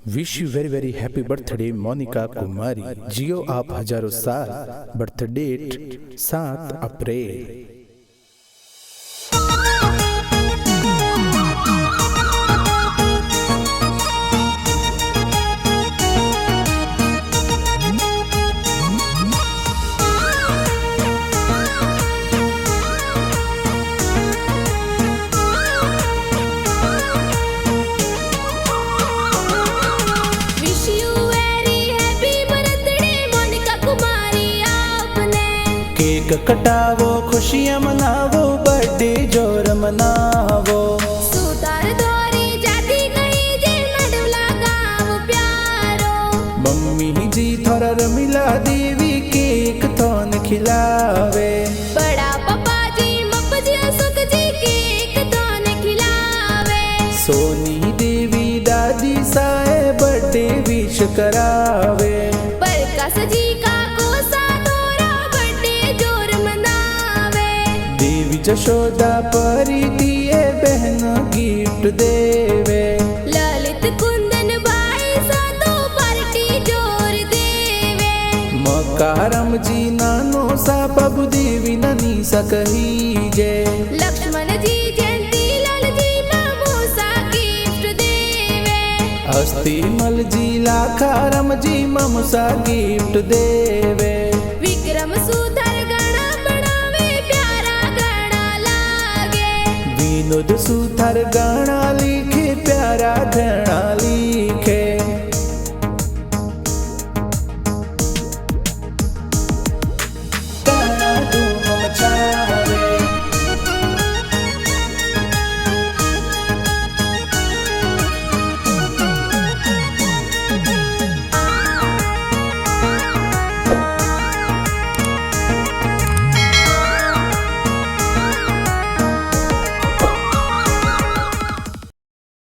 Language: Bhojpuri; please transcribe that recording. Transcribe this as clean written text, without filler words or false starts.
Wish you very very happy birthday Monika Kumari. जियो आप हजारों साल। Birth date 7 April. केक कटावो, खुशियाँ मनावो, बर्थडे जोर मनावो। सुतार दोरी जाती गई जे मडवला गाव प्यारो। मम्मी जी थोड़ा रमिला देवी केक थोन खिलावे। बड़ा पापा जी मप्पा जी सुख जी केक थोन खिलावे। सोनी देवी दादी साए बर्थडे विश करावे। प्रकाश जी का जशोदा परी दिए बहन गिफ्ट देवे। ललित कुंदन भाई सातो पार्टी जोर देवे। मकारम जी नानो सा बबू देवी ननी सा कही जे। लक्ष्मण जी जयंती लाल जी मामू सा गिफ्ट देवे। अस्तिमल जी लाखारम जी मामू सा गिफ्ट देवे। विक्रम सुधर विनोद सुथार गाना लिखे प्यारा घना